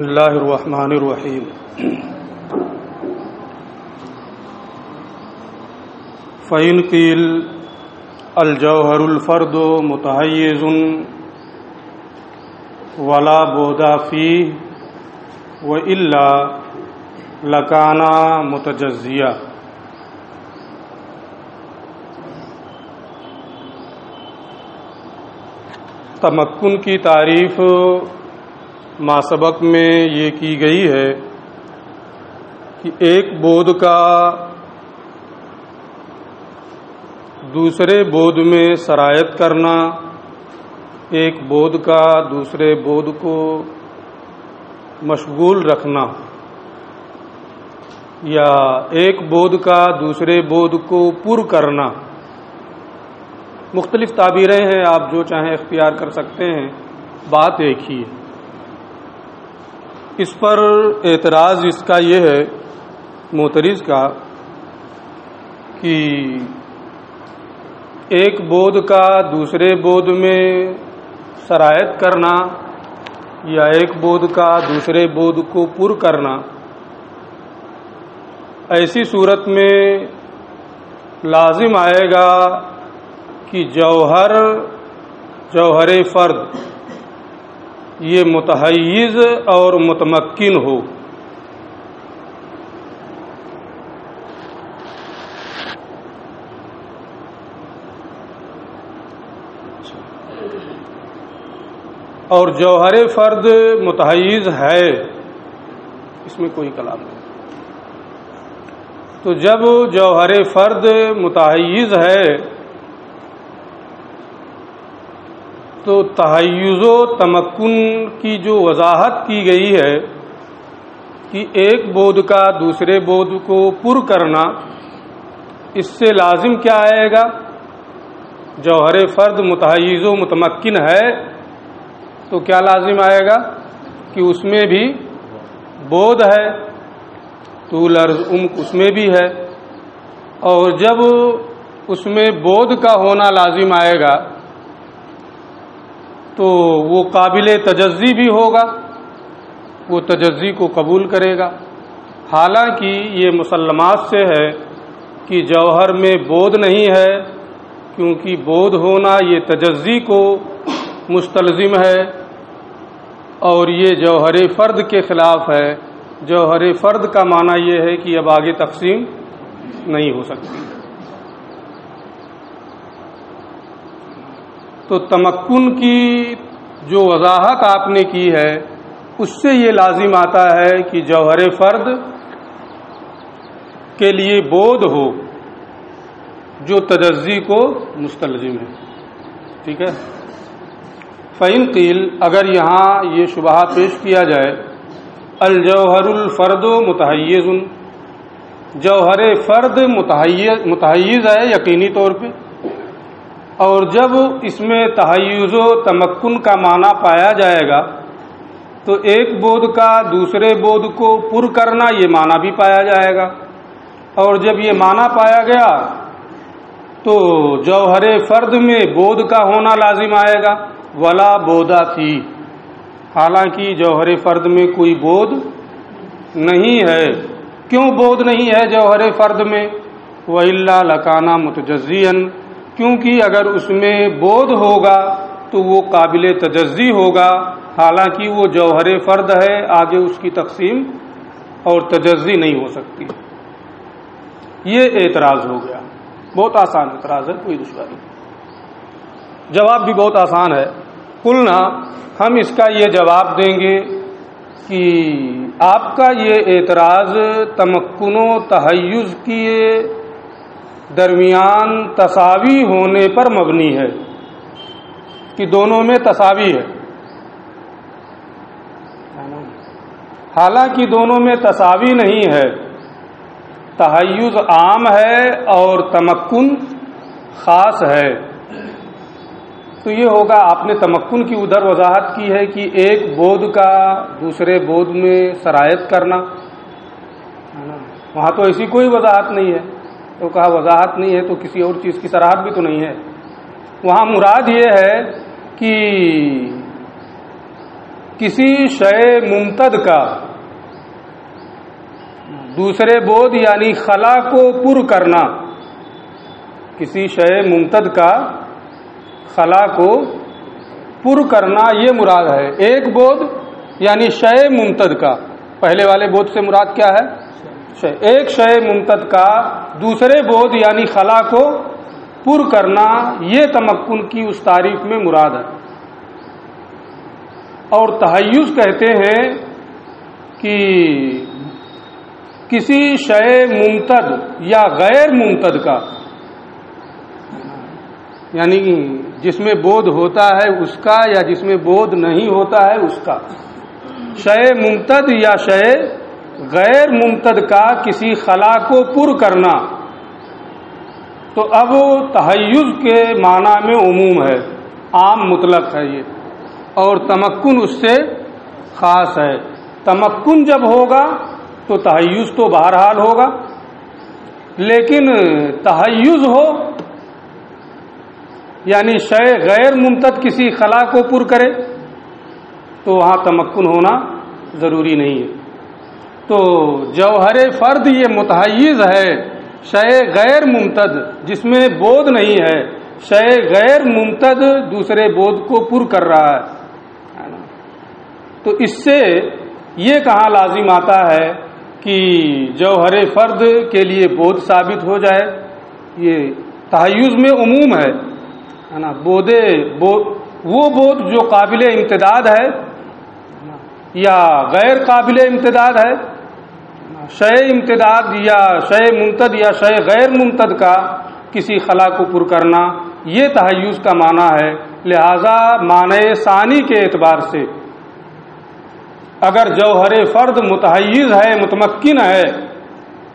بسم اللہ الرحمن الرحیم فإن قیل الجوہر الفرد متحیز ولا بعد فیہ وإلا لکان متجزیا۔ تمکن کی تعریف ما سبق میں یہ کی گئی ہے کہ ایک بعد کا دوسرے بعد میں سرایت کرنا، ایک بعد کا دوسرے بعد کو مشغول رکھنا، یا ایک بعد کا دوسرے بعد کو پر کرنا، مختلف تعبیریں ہیں، آپ جو چاہیں اختیار کر سکتے ہیں، بات ایک ہی ہے۔ اس پر اعتراض اس کا یہ ہے معترض کا کہ ایک بعد کا دوسرے بعد میں سرایت کرنا یا ایک بعد کا دوسرے بعد کو پر کرنا، ایسی صورت میں لازم آئے گا کہ جوہر فرد یہ متحیز اور متمکن ہو۔ اور جوہر فرد متحیز ہے، اس میں کوئی کلام نہیں۔ تو جب جوہر فرد متحیز ہے تو تحیز و تمکن کی جو وضاحت کی گئی ہے کہ ایک بعد کا دوسرے بعد کو پر کرنا، اس سے لازم کیا آئے گا؟ جوہر فرد متحیز و متمکن ہے تو کیا لازم آئے گا کہ اس میں بھی بعد ہے، طول عرض عمق اس میں بھی ہے، اور جب اس میں بعد کا ہونا لازم آئے گا تو وہ قابل تجزی بھی ہوگا، وہ تجزی کو قبول کرے گا۔ حالانکہ یہ مسلمات سے ہے کہ جوہر میں بعد نہیں ہے، کیونکہ بعد ہونا یہ تجزی کو مستلزم ہے، اور یہ جوہر فرد کے خلاف ہے۔ جوہر فرد کا معنی یہ ہے کہ اب آگے تقسیم نہیں ہو سکتی۔ تو تمکن کی جو وضاحت آپ نے کی ہے اس سے یہ لازم آتا ہے کہ جوہر فرد کے لیے بعد ہو جو تجزی کو مستلزم ہے۔ ٹھیک ہے۔ فإن قیل، اگر یہاں یہ شبہہ پیش کیا جائے، الجوہر الفرد متحیز، جوہر فرد متحیز ہے یقینی طور پہ، اور جب اس میں تحیز و تمکن کا معنی پایا جائے گا تو ایک بعد کا دوسرے بعد کو پر کرنا یہ معنی بھی پایا جائے گا، اور جب یہ معنی پایا گیا تو جوہر فرد میں بعد کا ہونا لازم آئے گا، ولا بعد فیہ، حالانکہ جوہر فرد میں کوئی بعد نہیں ہے۔ کیوں بعد نہیں ہے جوہر فرد میں؟ وإلا لکان متجزیا، کیونکہ اگر اس میں بعد ہوگا تو وہ قابل تجزی ہوگا، حالانکہ وہ جوہر فرد ہے، آگے اس کی تقسیم اور تجزی نہیں ہو سکتی۔ یہ اعتراض ہو گیا، بہت آسان اعتراض ہے، کوئی دشواری نہیں، جواب بھی بہت آسان ہے۔ قلنا، ہم اس کا یہ جواب دیں گے کہ آپ کا یہ اعتراض تمکن و تحیز کی درمیان تساوی ہونے پر مبنی ہے، کہ دونوں میں تساوی ہے، حالانکہ دونوں میں تساوی نہیں ہے، تحیز عام ہے اور تمکن خاص ہے۔ تو یہ ہوگا، آپ نے تمکن کی ادھر وضاحت کی ہے کہ ایک بعد کا دوسرے بعد میں سرایت کرنا، وہاں تو ایسی کوئی وضاحت نہیں ہے، تو کہا وضاحت نہیں ہے تو کسی اور چیز کی صراحت بھی تو نہیں ہے۔ وہاں مراد یہ ہے کہ کسی شے ممتد کا دوسرے بود یعنی خلا کو پر کرنا، کسی شے ممتد کا خلا کو پر کرنا یہ مراد ہے۔ ایک بود یعنی شے ممتد کا، پہلے والے بود سے مراد کیا ہے؟ شے۔ ایک شے ممتد کا دوسرے بود یعنی خلا کو پر کرنا یہ تمکن کی اس تعریف میں مراد ہے۔ اور تحیز کہتے ہیں کہ کسی شے ممتد یا غیر ممتد کا، یعنی جس میں بود ہوتا ہے اس کا یا جس میں بود نہیں ہوتا ہے اس کا، شے ممتد یا شے غیر ممتد کا کسی خلا کو پر کرنا، تو اب تحیز کے معنی میں عموم ہے، عام مطلق ہے یہ، اور تمکن اس سے خاص ہے۔ تمکن جب ہوگا تو تحیز تو بہرحال ہوگا، لیکن تحیز ہو یعنی شے غیر ممتد کسی خلا کو پر کرے تو وہاں تمکن ہونا ضروری نہیں ہے۔ تو جوہر فرد یہ متحیز ہے شے غیر ممتد جس میں بود نہیں ہے، شے غیر ممتد دوسرے بود کو پر کر رہا ہے۔ تو اس سے یہ کہاں لازم آتا ہے کہ جوہر فرد کے لیے بود ثابت ہو جائے، یہ تحیز میں عموم ہے نا۔ وہ بود جو قابل امتداد ہے یا غیر قابل امتداد ہے، شے امتداد یا شے ممتد یا شے غیر ممتد کا کسی خلا کو پر کرنا یہ تحیز کا معنی ہے۔ لہذا معنی ثانی کے اعتبار سے اگر جوہر فرد متحیز ہے، متمکن ہے،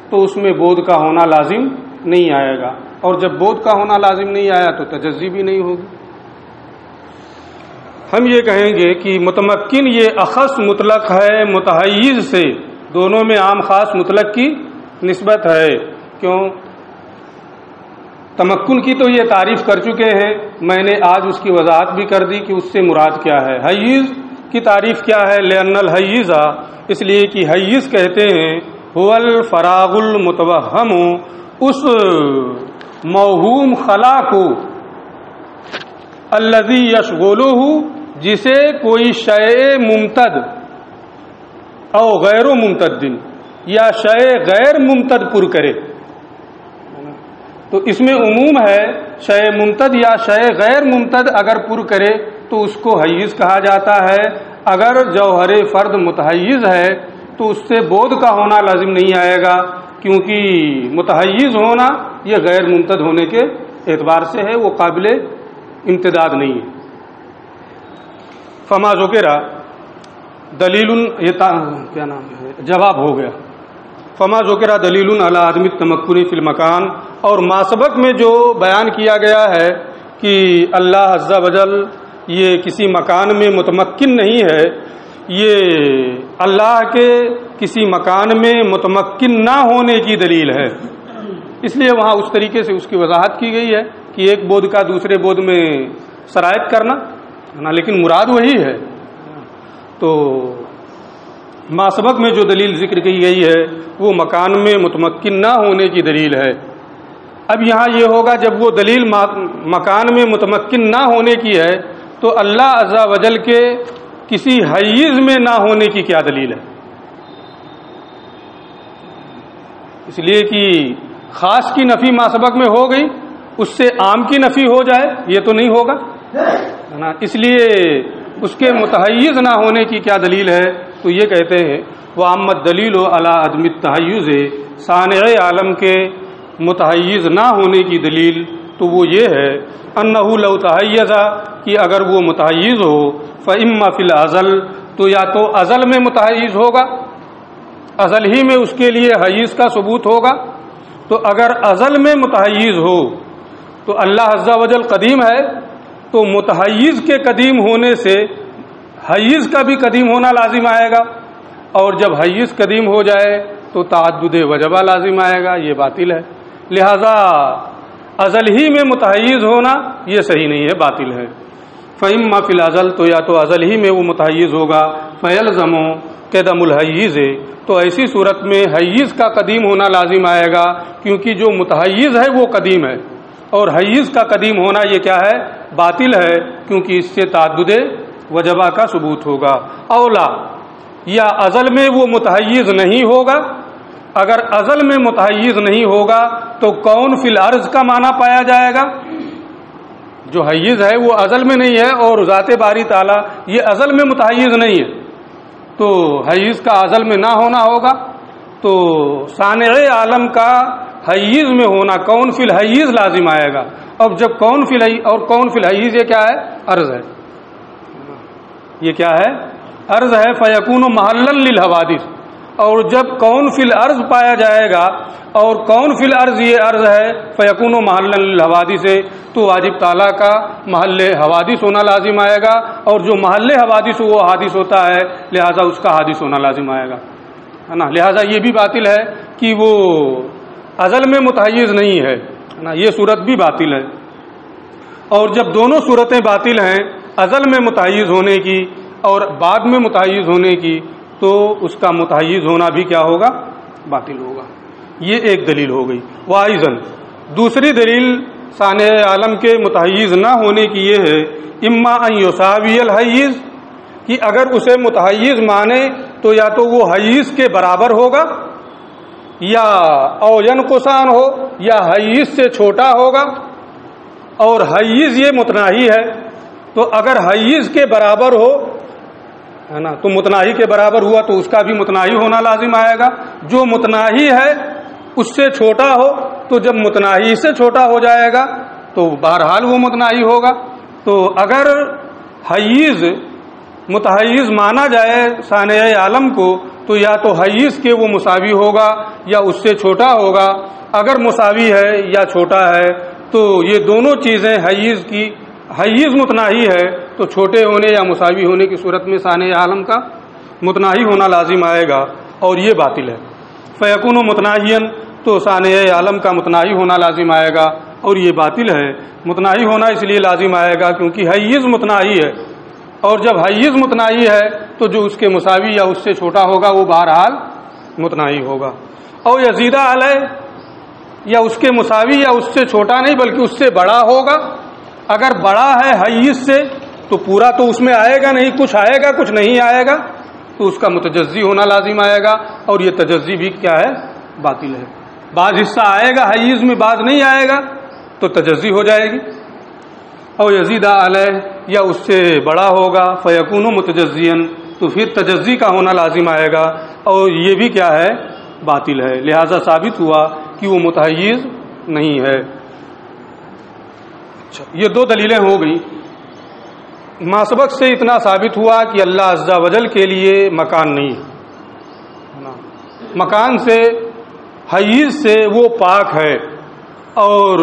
تو اس میں بود کا ہونا لازم نہیں آئے گا، اور جب بود کا ہونا لازم نہیں آیا تو تجزی بھی نہیں ہوگی۔ ہم یہ کہیں گے کہ متمکن یہ اخص مطلق ہے متحیز سے، دونوں میں عام خاص مطلق کی نسبت ہے۔ کیوں؟ تمکن کی تو یہ تعریف کر چکے ہیں، میں نے آج اس کی وضاحت بھی کر دی کہ اس سے مراد کیا ہے۔ حیز کی تعریف کیا ہے؟ لأن الحیز، اس لیے کہ حیز کہتے ہیں هو الفراغ المتوہم، اس موہوم خلا کو، الذی یشغلہ، جسے کوئی شے ممتد او غیر ممتد یا شے غیر ممتد پر کرے۔ تو اس میں عموم ہے، شے ممتد یا شے غیر ممتد اگر پر کرے تو اس کو حیز کہا جاتا ہے۔ اگر جوہر فرد متحیز ہے تو اس سے بود کا ہونا لازم نہیں آئے گا، کیونکہ متحیز ہونا یہ غیر ممتد ہونے کے اعتبار سے ہے، وہ قابل امتداد نہیں ہے۔ فما ذکر دلیل، یہ کیا نام ہے، جواب ہو گیا۔ فما ذکر دلیل علی عدم التمکن فی المکان، اور ما سبق میں جو بیان کیا گیا ہے کہ اللہ عز و جل یہ کسی مکان میں متمکن نہیں ہے، یہ اللہ کے کسی مکان میں متمکن نہ ہونے کی دلیل ہے۔ اس لیے وہاں اس طریقے سے اس کی وضاحت کی گئی ہے کہ ایک بود کا دوسرے بود میں سرایت کرنا نا، لیکن مراد وہی ہے۔ تو ما سبق میں جو دلیل ذکر کی گئی ہے وہ مکان میں متمکن نہ ہونے کی دلیل ہے۔ اب یہاں یہ ہوگا جب وہ دلیل مکان میں متمکن نہ ہونے کی ہے تو اللہ عز و جل کے کسی حیز میں نہ ہونے کی کیا دلیل ہے؟ اس لیے کہ خاص کی نفی ما سبق میں ہو گئی، اس سے عام کی نفی ہو جائے یہ تو نہیں ہوگا نا، اس لیے اس کے متحیز نہ ہونے کی کیا دلیل ہے؟ تو یہ کہتے ہیں وہ عامت دلیل علی عدم التحیز، صانع عالم کے متحیز نہ ہونے کی دلیل تو وہ یہ ہے انہ لو تحیز، کہ اگر وہ متحیز ہو فاما فی الازل، تو یا تو ازل میں متحیز ہوگا، ازل ہی میں اس کے لیے حیز کا ثبوت ہوگا۔ تو اگر ازل میں متحیز ہو تو اللہ عز و جل قدیم ہے، تو متحیز کے قدیم ہونے سے حیز کا بھی قدیم ہونا لازم آئے گا، اور جب حیز قدیم ہو جائے تو تعدد وجبہ لازم آئے گا، یہ باطل ہے۔ لہذا ازل ہی میں متحیز ہونا یہ صحیح نہیں ہے، باطل ہے۔ فإما فی الازل، تو یا تو ازل ہی میں وہ متحیز ہوگا، فیلزم قدم الحیز، تو ایسی صورت میں حیز کا قدیم ہونا لازم آئے گا، کیونکہ جو متحیز ہے وہ قدیم ہے، اور حیز کا قدیم ہونا یہ کیا ہے؟ باطل ہے، کیونکہ اس سے تعدد وجبہ کا ثبوت ہوگا۔ اولا، یا ازل میں وہ متحیز نہیں ہوگا، اگر ازل میں متحیز نہیں ہوگا تو کون فی الارض کا معنی پایا جائے گا؟ جو حیز ہے وہ ازل میں نہیں ہے، اور ذات باری تعالیٰ یہ ازل میں متحیز نہیں ہے، تو حیز کا ازل میں نہ ہونا ہوگا، تو صانع عالم کا حیز میں ہونا کون فی الحیز لازم آئے گا۔ اب جب کون فی الحیز، اور کون فی الحیز یہ کیا ہے؟ عرض ہے، یہ کیا ہے؟ عرض ہے۔ فیکون محلا للحوادث، اور جب کون فی الارض پایا جائے گا، اور کون فی الارض یہ عرض ہے، فیکون محلا للحوادث، تو واجب تعالیٰ کا محل حوادث ہونا لازم آئے گا، اور جو محل حوادث وہ حادث ہوتا ہے، لہذا اس کا حادث ہونا لازم آئے گا، ہے نا۔ لہذا یہ بھی باطل ہے کہ وہ ازل میں متحیز نہیں ہے نا، یہ صورت بھی باطل ہے۔ اور جب دونوں صورتیں باطل ہیں، ازل میں متحیز ہونے کی اور بعد میں متحیز ہونے کی، تو اس کا متحیز ہونا بھی کیا ہوگا؟ باطل ہوگا۔ یہ ایک دلیل ہو گئی۔ وائزن، دوسری دلیل صانع عالم کے متحیز نہ ہونے کی یہ ہے، اما ان یساوی الحیز، کہ اگر اسے متحیز مانے تو یا تو وہ حیز کے برابر ہوگا، یا او ینقصان ہو، یا حیز سے چھوٹا ہوگا، اور حیز یہ متناہی ہے، تو اگر حیز کے برابر ہو، ہے نا، تو متناہی کے برابر ہوا تو اس کا بھی متناہی ہونا لازم آئے گا۔ جو متناہی ہے اس سے چھوٹا ہو، تو جب متناہی سے چھوٹا ہو جائے گا تو بہرحال وہ متناہی ہوگا۔ تو اگر حیز متحیز مانا جائے صانع عالم کو، تو یا تو حیز کے وہ مساوی ہوگا یا اس سے چھوٹا ہوگا۔ اگر مساوی ہے یا چھوٹا ہے تو یہ دونوں چیزیں حیز کی، حیز متناہی ہے تو چھوٹے ہونے یا مساوی ہونے کی صورت میں صانع عالم کا متناہی ہونا لازم آئے گا، اور یہ باطل ہے۔ فیکون متناہین، تو صانع عالم کا متناہی ہونا لازم آئے گا، اور یہ باطل ہے۔ متناہی ہونا اس لیے لازم آئے گا کیونکہ حیز متناہی ہے، اور جب حیز متناہی ہے تو جو اس کے مساوی یا اس سے چھوٹا ہوگا وہ بہرحال متناہی ہوگا۔ اور یزیدہ علیہ، یا اس کے مساوی یا اس سے چھوٹا نہیں بلکہ اس سے بڑا ہوگا۔ اگر بڑا ہے حیز سے تو پورا تو اس میں آئے گا نہیں، کچھ آئے گا کچھ نہیں آئے گا، تو اس کا متجزی ہونا لازم آئے گا، اور یہ تجزی بھی کیا ہے؟ باطل ہے۔ بعض حصہ آئے گا حیز میں، بعض نہیں آئے گا، تو تجزی ہو جائے گی۔ اور یزید علیہ، یا اس سے بڑا ہوگا، فیکون متجزین، تو پھر تجزی کا ہونا لازم آئے گا، اور یہ بھی کیا ہے؟ باطل ہے۔ لہذا ثابت ہوا کہ وہ متحیز نہیں ہے۔ یہ دو دلیلیں ہو گئی۔ ماسبق سے اتنا ثابت ہوا کہ اللہ عز و جل کے لیے مکان نہیں ہے، مکان سے، حیز سے وہ پاک ہے، اور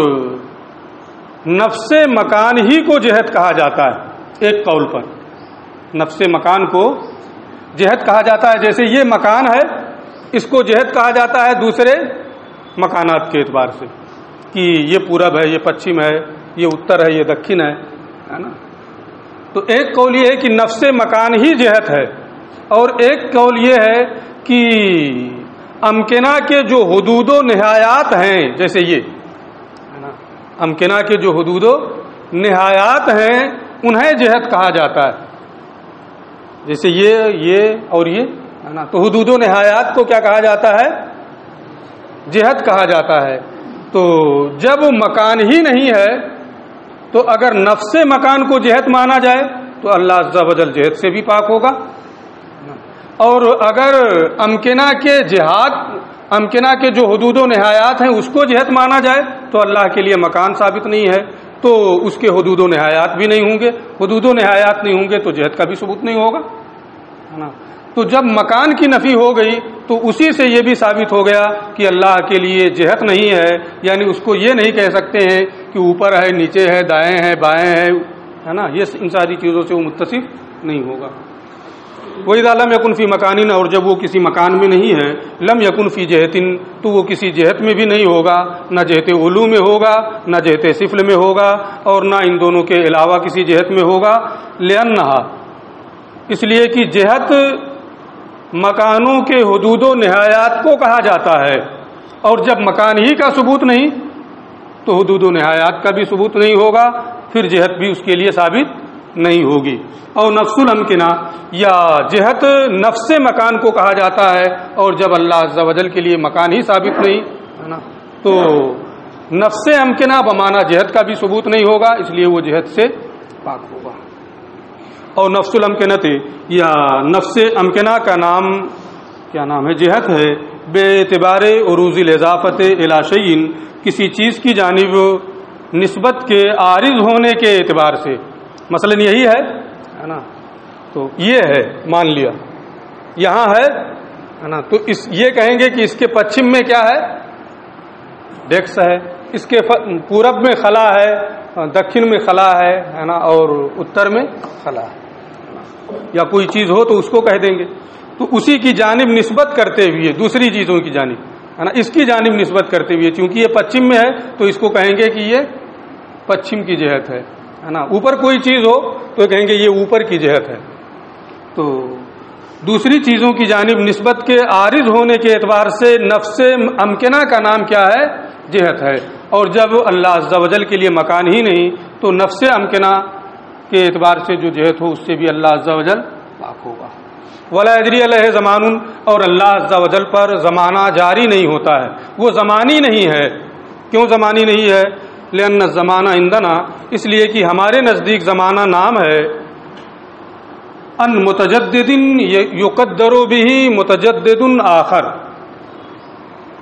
نفس مکان ہی کو جہت کہا جاتا ہے۔ ایک قول پر نفس مکان کو جہت کہا جاتا ہے، جیسے یہ مکان ہے اس کو جہت کہا جاتا ہے دوسرے مکانات کے اعتبار سے، کہ یہ پورب ہے، یہ پچھم ہے، یہ اتر ہے، یہ دکھن ہے نا۔ تو ایک قول یہ ہے کہ نفس مکان ہی جہت ہے، اور ایک قول یہ ہے کہ امکنہ کے جو حدود و نہایات ہیں، جیسے یہ امکنہ کے جو حدود و نہایات ہیں انہیں جہت کہا جاتا ہے، جیسے یہ اور یہ ہے نا۔ تو حدود و نہایات کو کیا کہا جاتا ہے؟ جہت کہا جاتا ہے۔ تو جب مکان ہی نہیں ہے تو اگر نفس مکان کو جہت مانا جائے تو اللہ عز و جل جہت سے بھی پاک ہوگا، اور اگر امکنہ کے جہات، امکنہ کے جو حدود و نہایات ہیں اس کو جہت مانا جائے تو اللہ کے لیے مکان ثابت نہیں ہے، تو اس کے حدود و نہایات بھی نہیں ہوں گے، حدود و نہایات نہیں ہوں گے تو جہت کا بھی ثبوت نہیں ہوگا، ہے نا۔ تو جب مکان کی نفی ہو گئی تو اسی سے یہ بھی ثابت ہو گیا کہ اللہ کے لیے جہت نہیں ہے، یعنی اس کو یہ نہیں کہہ سکتے ہیں کہ اوپر ہے، نیچے ہے، دائیں ہے، بائیں ہے نا، یہ ان ساری چیزوں سے وہ متصف نہیں ہوگا۔ وَإِذَا لَمْ يَكُنْ فِي مَكَانٍ، اور جب وہ کسی مکان میں نہیں ہے، لم یکن فی جہتن، تو وہ کسی جہت میں بھی نہیں ہوگا، نہ جہت علو میں ہوگا، نہ جہت سفل میں ہوگا، اور نہ ان دونوں کے علاوہ کسی جہت میں ہوگا، لأنہا، اس لیے کہ جہت مکانوں کے حدود و نہایات کو کہا جاتا ہے، اور جب مکان ہی کا ثبوت نہیں تو حدود و نہایات کا بھی ثبوت نہیں ہوگا، پھر جہت بھی اس کے لیے ثابت نہیں ہوگی۔ اور نفس الامکنہ، یا جہت نفس مکان کو کہا جاتا ہے، اور جب اللہ عز و جل کے لیے مکان ہی ثابت نہیں ہے نا، تو نفس امکنہ بمانا جہت کا بھی ثبوت نہیں ہوگا، اس لیے وہ جہت سے پاک ہوگا۔ اور نفس الامکنہ یا نفس امکنہ کا نام کیا نام ہے؟ جہت ہے، بے اعتبار عروض الاضافت الی شیء، کسی چیز کی جانب نسبت کے عارض ہونے کے اعتبار سے، مثلا یہی ہے نا، تو یہ ہے، مان لیا یہاں ہے نا، تو یہ کہیں گے کہ اس کے پچھم میں کیا ہے؟ ڈیکس ہے، اس کے پورب میں خلا ہے، دکھن میں خلا ہے نا، اور اتر میں خلا ہے، یا کوئی چیز ہو تو اس کو کہہ دیں گے، تو اسی کی جانب نسبت کرتے ہوئے دوسری چیزوں کی جانب ہے نا، اس کی جانب نسبت کرتے ہوئے، چونکہ یہ پچھم میں ہے تو اس کو کہیں گے کہ یہ پچھم کی جہت ہے نا، اوپر کوئی چیز ہو تو کہیں گے یہ اوپر کی جہت ہے۔ تو دوسری چیزوں کی جانب نسبت کے عارض ہونے کے اعتبار سے نفس امکنہ کا نام کیا ہے؟ جہت ہے، اور جب اللہ عز و جل کے لیے مکان ہی نہیں تو نفس امکنہ کے اعتبار سے جو جہت ہو اس سے بھی اللہ عز و جل پاک ہوگا۔ ولا یجری علیہ زمان، اور اللہ عز و جل پر زمانہ جاری نہیں ہوتا ہے، وہ زمانی نہیں ہے۔ کیوں زمانی نہیں ہے؟ لأن الزمانہ عندنا، اس لیے کہ ہمارے نزدیک زمانہ نام ہے ان متجدد یقدر به متجدد آخر،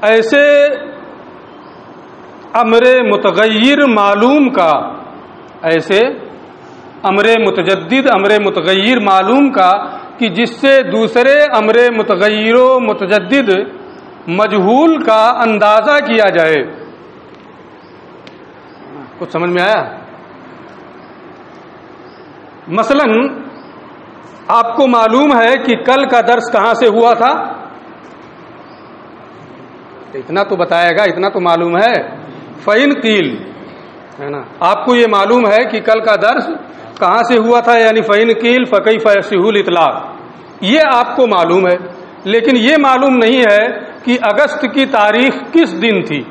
ایسے امر متغیر معلوم کا، ایسے امر متجدد امر متغیر معلوم کا کہ جس سے دوسرے امر متغیر و متجدد مجہول کا اندازہ کیا جائے۔ کچھ سمجھ میں آیا؟ مثلا آپ کو معلوم ہے کہ کل کا درس کہاں سے ہوا تھا، اتنا تو بتائے گا، اتنا تو معلوم ہے۔ فَإِن قِيل، ہے نا، آپ کو یہ معلوم ہے کہ کل کا درس کہاں سے ہوا تھا، یعنی فَإِن قِيل فَكَيْفَ يَصِحُّ الْإِطْلَاق، یہ آپ کو معلوم ہے، لیکن یہ معلوم نہیں ہے کہ اگست کی تاریخ کس دن تھی۔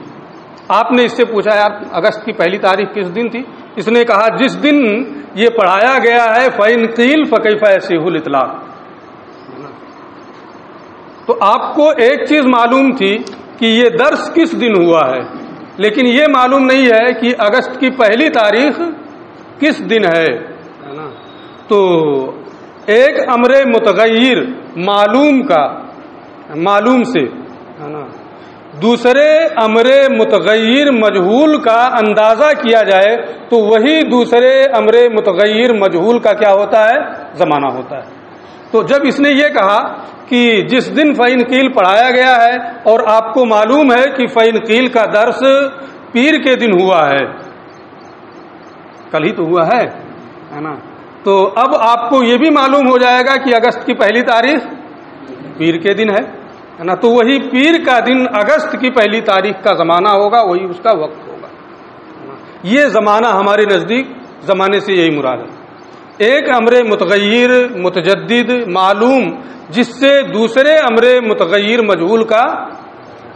آپ نے اس سے پوچھا یار اگست کی پہلی تاریخ کس دن تھی؟ اس نے کہا جس دن یہ پڑھایا گیا ہے فَإِن قِيل فَكَيْفَ يَصِحُّ الْإِطْلَاق۔ تو آپ کو ایک چیز معلوم تھی کہ یہ درس کس دن ہوا ہے، لیکن یہ معلوم نہیں ہے کہ اگست کی پہلی تاریخ کس دن ہے نا۔ تو ایک امر متغیر معلوم کا، معلوم سے ہے نا، دوسرے امر متغیر مجہول کا اندازہ کیا جائے تو وہی دوسرے امر متغیر مجہول کا کیا ہوتا ہے؟ زمانہ ہوتا ہے۔ تو جب اس نے یہ کہا کہ جس دن فَإِن قِيل پڑھایا گیا ہے اور آپ کو معلوم ہے کہ فَإِن قِيل کا درس پیر کے دن ہوا ہے، کل ہی تو ہوا ہے نا، تو اب آپ کو یہ بھی معلوم ہو جائے گا کہ اگست کی پہلی تاریخ پیر کے دن ہے نا، تو وہی پیر کا دن اگست کی پہلی تاریخ کا زمانہ ہوگا، وہی اس کا وقت ہوگا۔ یہ زمانہ ہمارے نزدیک زمانے سے یہی مراد ہے، ایک امر متغیر متجدد معلوم جس سے دوسرے امر متغیر مجہول کا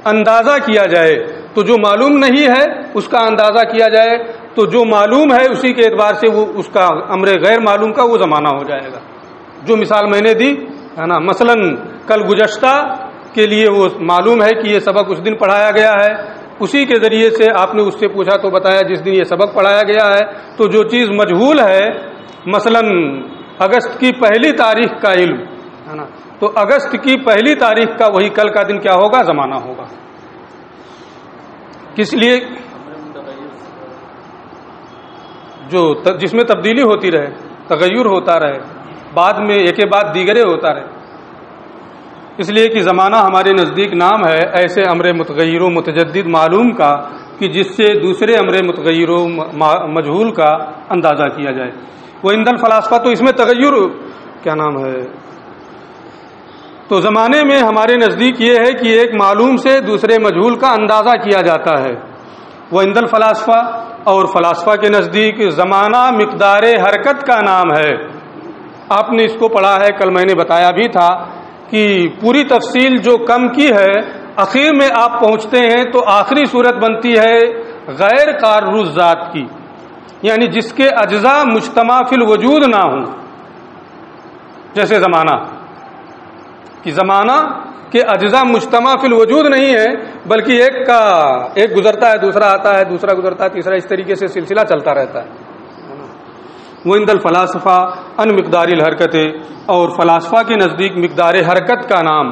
اندازہ کیا جائے، تو جو معلوم نہیں ہے اس کا اندازہ کیا جائے، تو جو معلوم ہے اسی کے اعتبار سے وہ اس کا امر غیر معلوم کا وہ زمانہ ہو جائے گا۔ جو مثال میں نے دی ہے نا، مثلا کل گزشتہ کے لیے وہ معلوم ہے کہ یہ سبق اس دن پڑھایا گیا ہے، اسی کے ذریعے سے آپ نے اس سے پوچھا تو بتایا جس دن یہ سبق پڑھایا گیا ہے۔ تو جو چیز مجہول ہے، مثلا اگست کی پہلی تاریخ کا علم ہے نا، تو اگست کی پہلی تاریخ کا وہی کل کا دن کیا ہوگا؟ زمانہ ہوگا۔ کس لیے؟ جو جس میں تبدیلی ہوتی رہے، تغیر ہوتا رہے، بعد میں ایک کے بعد دیگرے ہوتا رہے، اس لیے کہ زمانہ ہمارے نزدیک نام ہے ایسے امر متغیر و متجدد معلوم کا کہ جس سے دوسرے امر متغیر و مجہول کا اندازہ کیا جائے۔ وہ عند الفلاسفہ، تو اس میں تغیر کیا نام ہے، تو زمانے میں ہمارے نزدیک یہ ہے کہ ایک معلوم سے دوسرے مجہول کا اندازہ کیا جاتا ہے. وہ عند الفلاسفہ، اور فلاسفہ کے نزدیک زمانہ مقدار حرکت کا نام ہے. آپ نے اس کو پڑھا ہے، کل میں نے بتایا بھی تھا کہ پوری تفصیل جو کم کی ہے اخیر میں آپ پہنچتے ہیں تو آخری صورت بنتی ہے غیر قارر ذات کی، یعنی جس کے اجزاء مجتمع فی الوجود نہ ہوں. جیسے زمانہ کہ زمانہ کے اجزاء مجتمع فی الوجود نہیں ہے، بلکہ ایک گزرتا ہے، دوسرا آتا ہے، دوسرا گزرتا ہے، تیسرا، اس طریقے سے سلسلہ چلتا رہتا ہے. وہ عند الفلاسفہ ان مقدار الحرکت، اور فلاسفہ کے نزدیک مقدار حرکت کا نام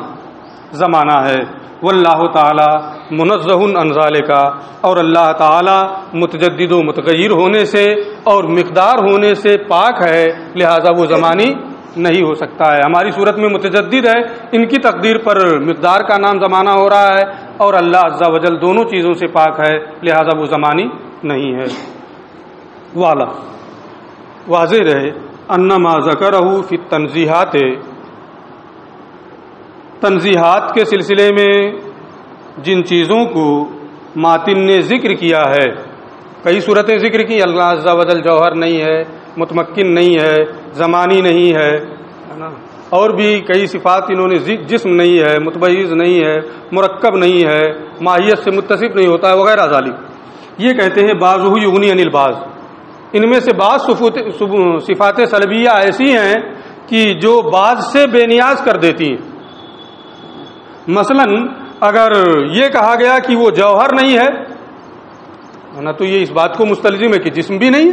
زمانہ ہے. واللہ تعالی منزہ عن ذالک، اور اللہ تعالی متجدد و متغیر ہونے سے اور مقدار ہونے سے پاک ہے، لہذا وہ زمانی نہیں ہو سکتا ہے. ہماری صورت میں متجدد ہے، ان کی تقدیر پر مقدار کا نام زمانہ ہو رہا ہے، اور اللہ عز و جل دونوں چیزوں سے پاک ہے، لہذا وہ زمانی نہیں ہے. واضح رہے انما ذکرہ فی التنزیہات، تنزیہات کے سلسلے میں جن چیزوں کو ماتن نے ذکر کیا ہے، کئی صورتیں ذکر کی. اللہ عز و جل جوہر نہیں ہے، متمکن نہیں ہے، زمانی نہیں ہے، اور بھی کئی صفات انہوں نے، جسم نہیں ہے، متبعیض نہیں ہے، مرکب نہیں ہے، ماہیت سے متصف نہیں ہوتا ہے، وغیرہ ذالک. یہ کہتے ہیں بعضہ یغنی عن البعض. ان میں سے بعض صفات سلبیہ ایسی ہیں کہ جو بعض سے بے نیاز کر دیتی ہیں. مثلا اگر یہ کہا گیا کہ وہ جوہر نہیں ہے نا، تو یہ اس بات کو مستلزم ہے کہ جسم بھی نہیں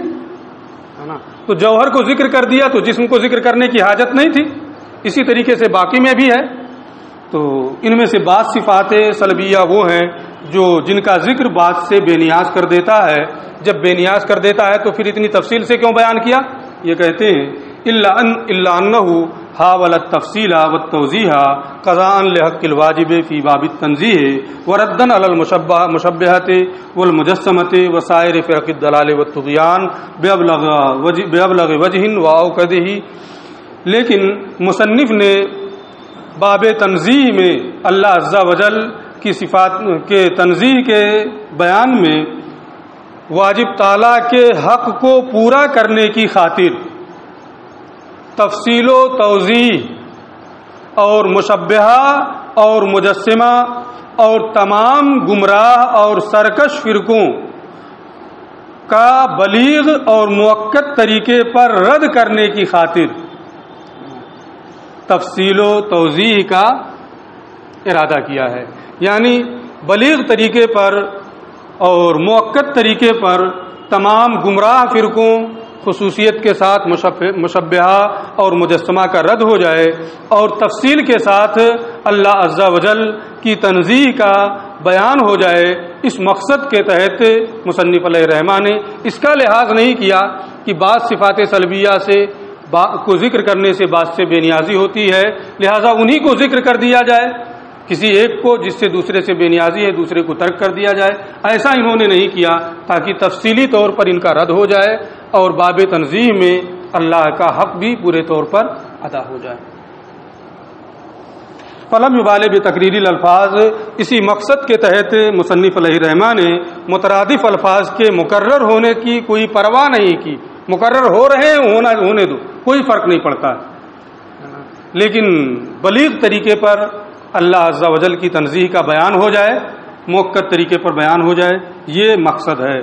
ہے نا، تو جوہر کو ذکر کر دیا تو جسم کو ذکر کرنے کی حاجت نہیں تھی. اسی طریقے سے باقی میں بھی ہے. تو ان میں سے بعض صفات سلبیہ وہ ہیں جن کا ذکر بعض سے بے نیاز کر دیتا ہے. جب بے نیاز کر دیتا ہے تو پھر اتنی تفصیل سے کیوں بیان کیا؟ یہ کہتے ہیں الا انہ حاول التفصیل والتوضیح قضاء لحق الواجب فی باب التنزیہ وردا علی المشبہۃ والمجسمۃ وسائر فرق الضلال والطغیان بابلغ وجہ واوکدہ. لیکن مصنف نے باب تنزیہ میں اللہ عز و جل کی صفات کے تنزیہ کے بیان میں واجب تعالیٰ کے حق کو پورا کرنے کی خاطر تفصیل و توضیح اور مشبہہ اور مجسمہ اور تمام گمراہ اور سرکش فرقوں کا بلیغ اور مؤکد طریقے پر رد کرنے کی خاطر تفصیل و توضیح کا ارادہ کیا ہے. یعنی بلیغ طریقے پر اور مؤکد طریقے پر تمام گمراہ فرقوں خصوصیت کے ساتھ مشبہہ اور مجسمہ کا رد ہو جائے، اور تفصیل کے ساتھ اللہ عز و جل کی تنزیہ کا بیان ہو جائے. اس مقصد کے تحت مصنف علیہ الرحمہ نے اس کا لحاظ نہیں کیا کہ بعض صفات سلبیہ سے کو ذکر کرنے سے بعض سے بے نیازی ہوتی ہے، لہذا انہی کو ذکر کر دیا جائے، کسی ایک کو جس سے دوسرے سے بے نیازی ہے دوسرے کو ترک کر دیا جائے. ایسا انہوں نے نہیں کیا تاکہ تفصیلی طور پر ان کا رد ہو جائے اور باب تنزیہ میں اللہ کا حق بھی پورے طور پر ادا ہو جائے. فلم یبالغ بتقریر الالفاظ، اسی مقصد کے تحت مصنف علیہ الرحمہ نے مترادف الفاظ کے مکرر ہونے کی کوئی پرواہ نہیں کی. مقرر ہو رہے ہیں ہونے دو، کوئی فرق نہیں پڑتا، لیکن بلیغ طریقے پر اللہ عز و جل کی تنزیہ کا بیان ہو جائے، مؤکد طریقے پر بیان ہو جائے، یہ مقصد ہے.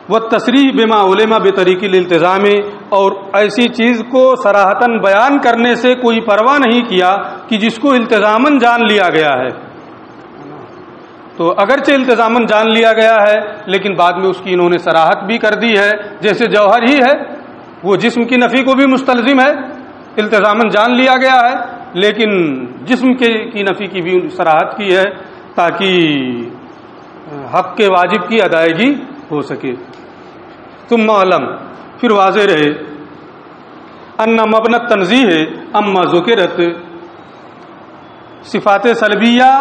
والتصریح بما علم بطریق الالتزام، اور ایسی چیز کو صراحتاً بیان کرنے سے کوئی پرواہ نہیں کیا کہ جس کو التزاماً جان لیا گیا ہے. تو اگرچہ التزاماً جان لیا گیا ہے لیکن بعد میں اس کی انہوں نے صراحت بھی کر دی ہے. جیسے جوہر ہی ہے، وہ جسم کی نفی کو بھی مستلزم ہے، التزاماً جان لیا گیا ہے، لیکن جسم کی نفی کی بھی صراحت کی ہے تاکہ حق کے واجب کی ادائیگی ہو سکے. ثم علم، پھر واضح رہے ان مبنی التنزیہ اما ذکرت، صفات سلبیہ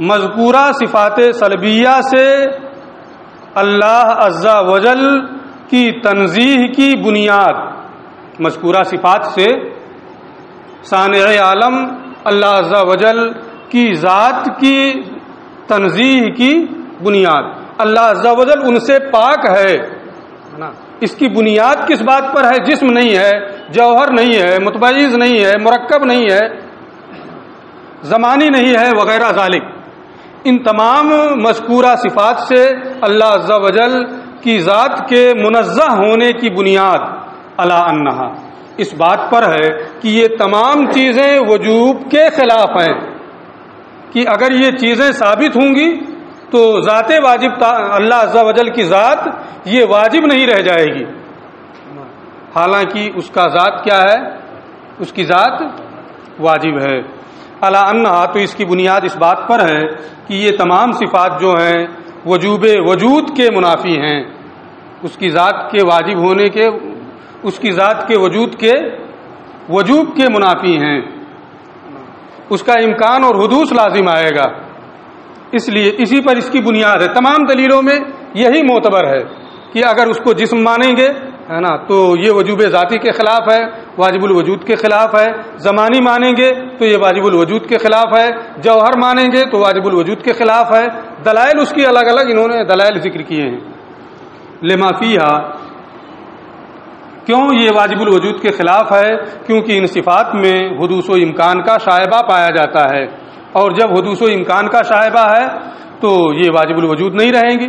مذکورہ صفات سلبیہ سے اللہ عز و جل کی تنزیہ کی بنیاد، مذکورہ صفات سے صانع عالم اللہ عز و جل کی ذات کی تنزیہ کی بنیاد، اللہ عز و جل ان سے پاک ہے نا. اس کی بنیاد کس بات پر ہے؟ جسم نہیں ہے، جوہر نہیں ہے، متبعیض نہیں ہے، مرکب نہیں ہے، زمانی نہیں ہے، وغیرہ ذالک. ان تمام مذکورہ صفات سے اللہ عز و جل کی ذات کے منزہ ہونے کی بنیاد علی انہا اس بات پر ہے کہ یہ تمام چیزیں وجوب کے خلاف ہیں، کہ اگر یہ چیزیں ثابت ہوں گی تو ذات واجب اللہ عز و جل کی ذات یہ واجب نہیں رہ جائے گی، حالانکہ اس کا ذات کیا ہے؟ اس کی ذات واجب ہے. علی انہا تو اس کی بنیاد اس بات پر ہے کہ یہ تمام صفات جو ہیں وجوب وجود کے منافی ہیں، اس کی ذات کے واجب ہونے کے، اس کی ذات کے وجود کے وجوب کے منافی ہیں، اس کا امکان اور حدوث لازم آئے گا. اس لیے اسی پر اس کی بنیاد ہے. تمام دلیلوں میں یہی معتبر ہے کہ اگر اس کو جسم مانیں گے ہے نا تو یہ وجوب ذاتی کے خلاف ہے، واجب الوجود کے خلاف ہے. زمانی مانیں گے تو یہ واجب الوجود کے خلاف ہے. جوہر مانیں گے تو واجب الوجود کے خلاف ہے. دلائل اس کی الگ الگ انہوں نے دلائل ذکر کیے ہیں. لما فیہا، کیوں یہ واجب الوجود کے خلاف ہے؟ کیونکہ ان صفات میں حدوث و امکان کا شائبہ پایا جاتا ہے، اور جب حدوث و امکان کا شائبہ ہے تو یہ واجب الوجود نہیں رہیں گی،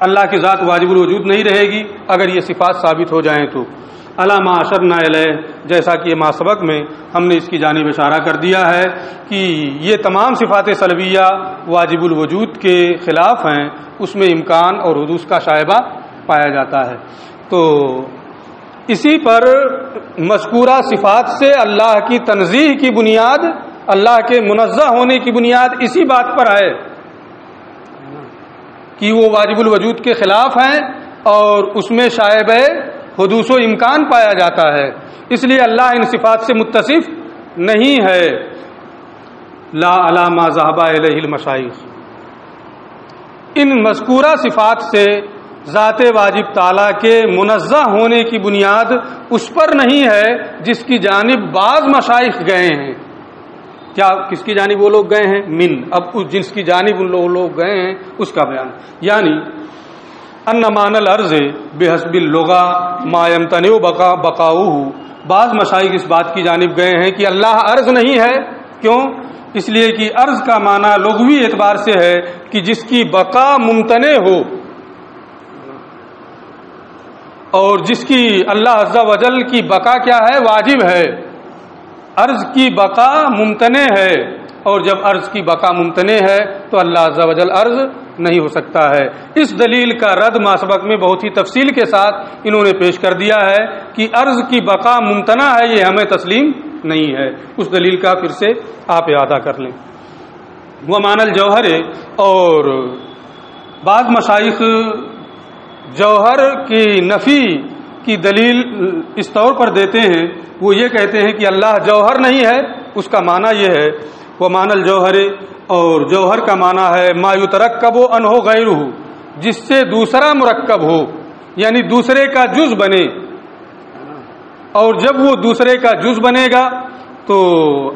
اللہ کی ذات واجب الوجود نہیں رہے گی اگر یہ صفات ثابت ہو جائیں تو. علامہ اشرنا الیہ، جیسا کہ ما سبق میں ہم نے اس کی جانب اشارہ کر دیا ہے کہ یہ تمام صفات سلبیہ واجب الوجود کے خلاف ہیں، اس میں امکان اور حدوث کا شائبہ پایا جاتا ہے. تو اسی پر مذکورہ صفات سے اللہ کی تنزیہ کی بنیاد، اللہ کے منزہ ہونے کی بنیاد اسی بات پر ہے کہ وہ واجب الوجود کے خلاف ہیں اور اس میں شائبہ حدوث و امکان پایا جاتا ہے، اس لیے اللہ ان صفات سے متصف نہیں ہے. لا علی ما ذهب الیہ المشائخ، ان مذکورہ صفات سے ذات واجب تعالیٰ کے منزہ ہونے کی بنیاد اس پر نہیں ہے جس کی جانب بعض مشائخ گئے ہیں. کیا کس کی جانب وہ لوگ گئے ہیں؟ من، اب اس جنس کی جانب ان لوگ گئے ہیں اس کا بیان، یعنی ان معنی الارض بحسب اللغہ ما یمتنع بقاؤہ. بعض مشائخ اس بات کی جانب گئے ہیں کہ اللہ ارض نہیں ہے. کیوں؟ اس لیے کہ ارض کا معنی لغوی اعتبار سے ہے کہ جس کی بقا ممتنع ہو، اور جس کی اللہ عز و جل کی بقا کیا ہے؟ واجب ہے. ارض کی بقا ممتنع ہے، اور جب ارض کی بقا ممتنع ہے تو اللہ عز و جل ارض نہیں ہو سکتا ہے. اس دلیل کا رد ما سبق میں بہت ہی تفصیل کے ساتھ انہوں نے پیش کر دیا ہے کہ ارض کی بقا ممتنع ہے، یہ ہمیں تسلیم نہیں ہے. اس دلیل کا پھر سے آپ اعادہ کر لیں. وہ معنی الجوہر، اور بعض مشائخ جوہر کی نفی کی دلیل اس طور پر دیتے ہیں، وہ یہ کہتے ہیں کہ اللہ جوہر نہیں ہے. اس کا معنی یہ ہے وہ معنی الجوہر، اور جوہر کا معنی ہے ما یترکب عنہ غیرہ، جس سے دوسرا مرکب ہو، یعنی دوسرے کا جز بنے. اور جب وہ دوسرے کا جز بنے گا تو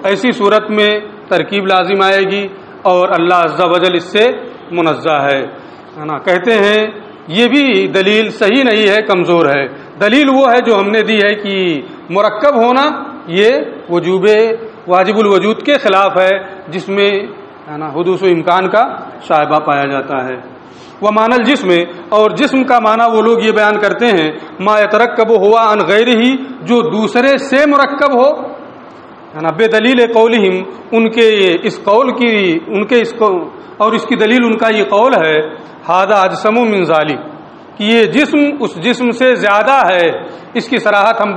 ایسی صورت میں ترکیب لازم آئے گی اور اللہ عز و جل اس سے منزہ ہے نا. کہتے ہیں یہ بھی دلیل صحیح نہیں ہے، کمزور ہے. دلیل وہ ہے جو ہم نے دی ہے کہ مرکب ہونا یہ واجب الوجود کے خلاف ہے، جس میں حدوث و امکان کا شائبہ پایا جاتا ہے. وہ معنی الجسم، اور جسم کا معنی وہ لوگ یہ بیان کرتے ہیں ما یترکب ہوا عن غیرہ، جو دوسرے سے مرکب ہو بے دلیل قولہم، ان کے اس قول کی اور اس کی دلیل ان کا یہ قول ہے ھذا اجسم من ذالک، کہ یہ جسم اس جسم سے زیادہ ہے. اس کی صراحت ہم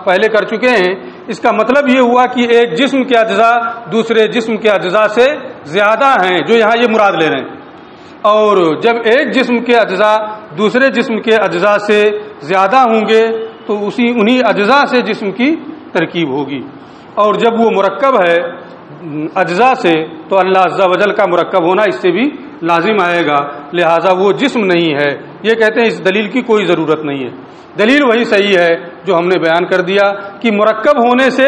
پہلے کر چکے ہیں. اس کا مطلب یہ ہوا کہ ایک جسم کے اجزاء دوسرے جسم کے اجزاء سے زیادہ ہیں، جو یہاں یہ مراد لے رہے ہیں. اور جب ایک جسم کے اجزاء دوسرے جسم کے اجزاء سے زیادہ ہوں گے تو انہی اجزاء سے جسم کی ترکیب ہوگی. اور جب وہ مرکب ہے اجزاء سے تو اللہ عز و جل کا مرکب ہونا اس سے بھی لازم آئے گا، لہذا وہ جسم نہیں ہے. یہ کہتے ہیں اس دلیل کی کوئی ضرورت نہیں ہے. دلیل وہی صحیح ہے جو ہم نے بیان کر دیا کہ مرکب ہونے سے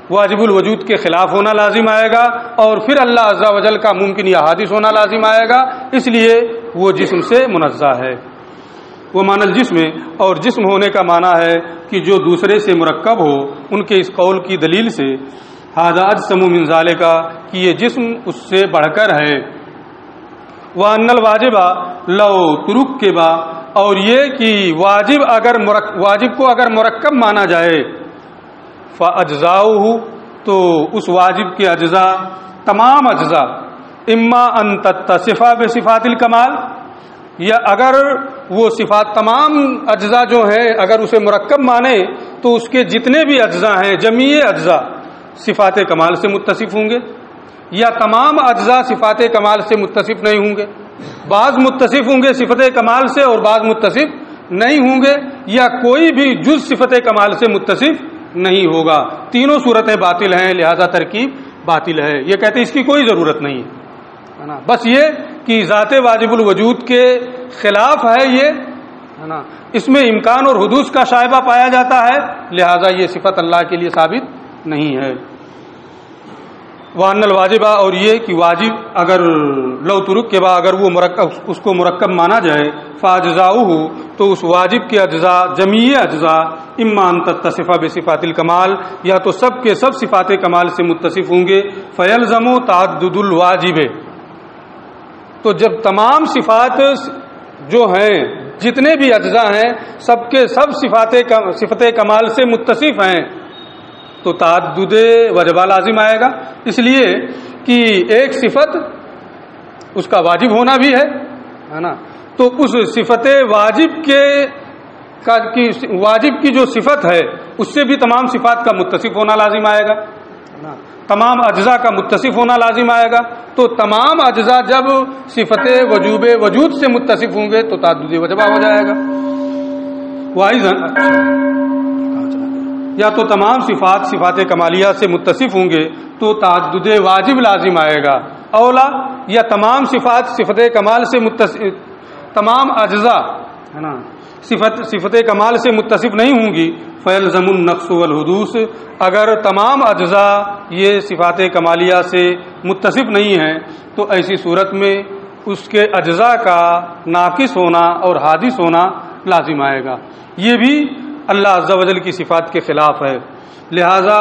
واجب الوجود کے خلاف ہونا لازم آئے گا، اور پھر اللہ عز و جل کا ممکن یا حادث ہونا لازم آئے گا، اس لیے وہ جسم سے منزہ ہے۔ وہ معنی الجسم، اور جسم ہونے کا معنی ہے کہ جو دوسرے سے مرکب ہو، ان کے اس قول کی دلیل سے ھذا اجسم من ذالک کہ یہ جسم اس سے بڑھ کر ہے۔ وَأَنَّ الْوَاجِبَ لَوْ تُرُكِّبَ، اور یہ کہ واجب کو اگر مرکب مانا جائے، فَأَجْزَاؤُهُ، تو اس واجب کے اجزاء، تمام اجزاء، اما ان تتصف بصفات الکمال، یا اگر وہ صفات تمام اجزاء جو ہیں اگر اسے مرکب مانے تو اس کے جتنے بھی اجزاء ہیں جمیع اجزاء صفات کمال سے متصف ہوں گے، یا تمام اجزاء صفات کمال سے متصف نہیں ہوں گے، بعض متصف ہوں گے صفت کمال سے اور بعض متصف نہیں ہوں گے، یا کوئی بھی جز صفت کمال سے متصف نہیں ہوگا۔ تینوں صورتیں باطل ہیں، لہذا ترکیب باطل ہے۔ یہ کہتے ہیں اس کی کوئی ضرورت نہیں ہے نا، بس یہ کہ ذات واجب الوجود کے خلاف ہے یہ ہے نا، اس میں امکان اور حدوث کا شائبہ پایا جاتا ہے، لہذا یہ صفت اللہ کے لیے ثابت نہیں ہے۔ وَأَنَّ الْوَاجِبَ، اور یہ کہ واجب اگر لو ترکب، اگر وہ مرکب اس کو مرکب مانا جائے، فَأَجْزَاؤُهُ، تو اس واجب کے اجزاء، جمیع اجزاء، اما ان تتصف بصفات الکمال، یا تو سب کے سب صفات کمال سے متصف ہوں گے، فَيَلْزَمُ تَعَدُّدُ الْوَاجِبِ، تو جب تمام صفات جو ہیں جتنے بھی اجزاء ہیں سب کے سب صفت کمال سے متصف ہیں تو تعدد وجبہ لازم آئے گا، اس لیے کہ ایک صفت اس کا واجب ہونا بھی ہے نا، تو اس صفت واجب کی جو صفت ہے اس سے بھی تمام صفات کا متصف ہونا لازم آئے گا، تمام اجزاء کا متصف ہونا لازم آئے گا، تو تمام اجزاء جب صفت وجوب وجود سے متصف ہوں گے تو تعدد وجبہ ہو جائے گا۔ یا تو تمام صفات کمالیہ سے متصف ہوں گے تو تعدد واجب لازم آئے گا، اولا یا تمام صفت کمال سے تمام اجزاء ہے نا صفت کمال سے متصف نہیں ہوں گی، فیلزم النقص والحدوث، اگر تمام اجزاء یہ صفات کمالیہ سے متصف نہیں ہیں تو ایسی صورت میں اس کے اجزاء کا ناقص ہونا اور حادث ہونا لازم آئے گا، یہ بھی اللہ عز و جل کی صفات کے خلاف ہے، لہذا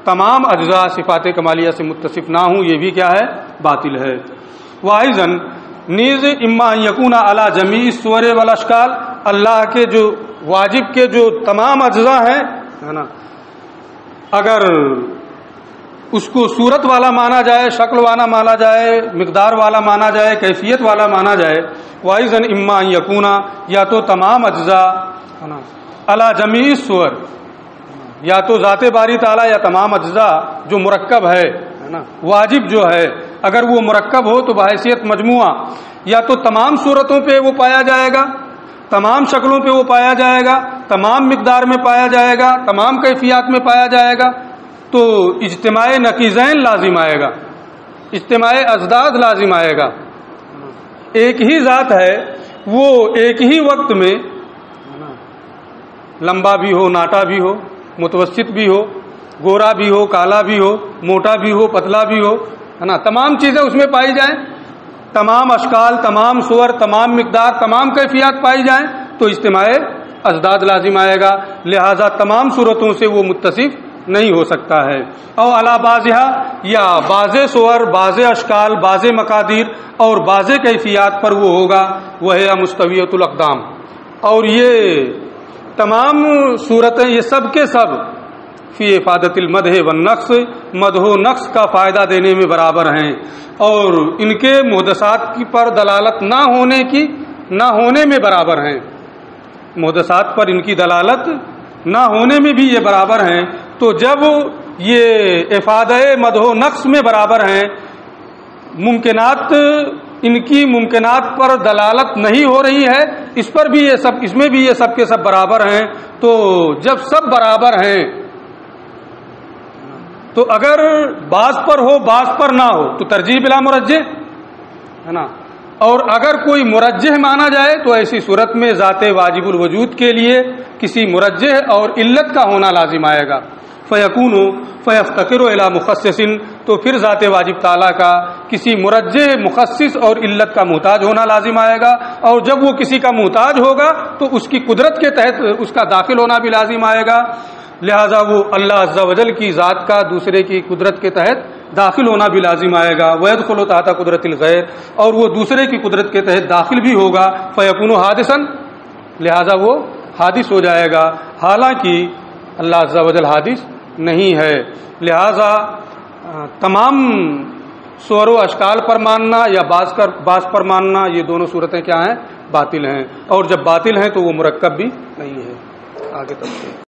تمام اجزاء صفات کمالیہ سے متصف نہ ہوں یہ بھی کیا ہے؟ باطل ہے۔ وائزن نیز اما یکون علی جمیع الصور والاشکال، اللہ کے جو واجب کے جو تمام اجزاء ہیں ہے نا، اگر اس کو صورت والا مانا جائے، شکل والا مانا جائے، مقدار والا مانا جائے، کیفیت والا مانا جائے، وائزن اما یکون، یا تو تمام اجزاء ہے نا علی جمیع الصور، یا تو ذات باری تعالیٰ یا تمام اجزاء جو مرکب ہے نا واجب جو ہے اگر وہ مرکب ہو تو بحیثیت مجموعہ یا تو تمام صورتوں پہ وہ پایا جائے گا، تمام شکلوں پہ وہ پایا جائے گا، تمام مقدار میں پایا جائے گا، تمام کیفیات میں پایا جائے گا، تو اجتماع نقیضین لازم آئے گا، اجتماع ازداد لازم آئے گا۔ ایک ہی ذات ہے، وہ ایک ہی وقت میں لمبا بھی ہو، ناٹا بھی ہو، متوسط بھی ہو، گورا بھی ہو، کالا بھی ہو، موٹا بھی ہو، پتلا بھی ہو، ہے نا، تمام چیزیں اس میں پائی جائیں، تمام اشکال، تمام صور، تمام مقدار، تمام کیفیات پائی جائیں تو اجتماع ازداد لازم آئے گا، لہذا تمام صورتوں سے وہ متصف نہیں ہو سکتا ہے۔ او علی بعضھا، یا بعض صور، بعض اشکال، بعض مقادیر اور بعض کیفیات پر وہ ہوگا، وہ ہے مستویۃ الاقدام، اور یہ تمام صورتیں یہ سب کے سب فی افادت المدح والنقص، مدح و نقص کا فائدہ دینے میں برابر ہیں، اور ان کے محدثات پر دلالت نہ ہونے میں برابر ہیں، محدثات پر ان کی دلالت نہ ہونے میں بھی یہ برابر ہیں، تو جب یہ افادہ مدح و نقص میں برابر ہیں، ممکنات ان کی ممکنات پر دلالت نہیں ہو رہی ہے، اس پر بھی یہ سب، اس میں بھی یہ سب کے سب برابر ہیں، تو جب سب برابر ہیں تو اگر بعض پر ہو بعض پر نہ ہو تو ترجیح بلا مرجح ہے نا، اور اگر کوئی مرجح مانا جائے تو ایسی صورت میں ذات واجب الوجود کے لیے کسی مرجح اور علت کا ہونا لازم آئے گا۔ فیکون فیفتقر الی مخصص، تو پھر ذات واجب تعالیٰ کا کسی مرجح مخصص اور علت کا محتاج ہونا لازم آئے گا، اور جب وہ کسی کا محتاج ہوگا تو اس کی قدرت کے تحت اس کا داخل ہونا بھی لازم آئے گا، لہذا وہ اللہ عز و جل کی ذات کا دوسرے کی قدرت کے تحت داخل ہونا بھی لازم آئے گا، وَيَدْخُلُ تحت قدرت الغیر، اور وہ دوسرے کی قدرت کے تحت داخل بھی ہوگا، فَيَكُونُ حَادِثًا، لہذا وہ حادث ہو جائے گا، حالانکہ اللہ عز و جل حادث نہیں ہے۔ لہذا تمام صور و اشکال پر ماننا یا بعض پر ماننا، یہ دونوں صورتیں کیا ہیں؟ باطل ہیں، اور جب باطل ہیں تو وہ مرکب بھی نہیں ہے۔ آگے تفصیل